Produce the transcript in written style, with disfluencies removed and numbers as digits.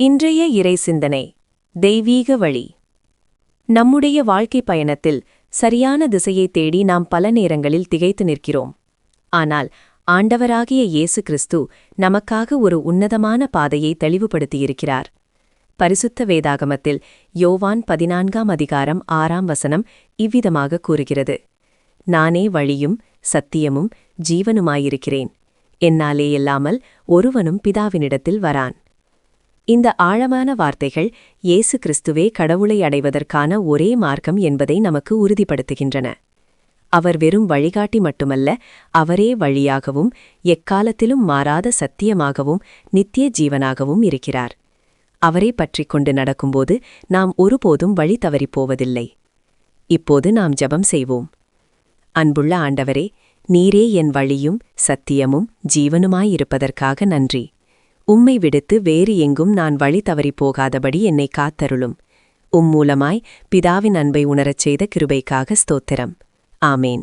இன்றைய இறை சிந்தனை தெய்வீக வழி. நம்முடைய வாழ்க்கை பயணத்தில் சரியான திசையை தேடி நாம் பல நேரங்களில் திகைத்து நிற்கிறோம். ஆனால் ஆண்டவராகிய இயேசு கிறிஸ்து நமக்காக ஒரு உன்னதமான பாதையை தெளிவுபடுத்தியிருக்கிறார். பரிசுத்த வேதாகமத்தில் யோவான் 14ஆம் அதிகாரம் 6ஆம் வசனம் இவ்விதமாக கூறுகிறது: நானே வழியும் சத்தியமும் ஜீவனுமாயிருக்கிறேன். என்னாலேயல்லாமல் ஒருவனும் பிதாவினிடத்தில் வரான். இந்த ஆழமான வார்த்தைகள் இயேசு கிறிஸ்துவே கடவுளை அடைவதற்கான ஒரே மார்க்கம் என்பதை நமக்கு உறுதிப்படுத்துகின்றன. அவர் வெறும் வழிகாட்டி மட்டுமல்ல, அவரே வழியாகவும் எக்காலத்திலும் மாறாத சத்தியமாகவும் நித்திய ஜீவனாகவும் இருக்கிறார். அவரை பற்றிக் கொண்டு நடக்கும்போது நாம் ஒருபோதும் வழி தவறிப்போவதில்லை. இப்போது நாம் ஜெபம் செய்வோம். அன்புள்ள ஆண்டவரே, நீரே என் வழியும் சத்தியமும் ஜீவனுமாயிருப்பதற்காக நன்றி. உம்மை விடுத்து வேறு எங்கும் நான் வழி தவறிப் போகாதபடி என்னை காத்தருளும். மூலமாய் பிதாவின் அன்பை உணரச் செய்த கிருபைக்காக ஸ்தோத்திரம். ஆமேன்.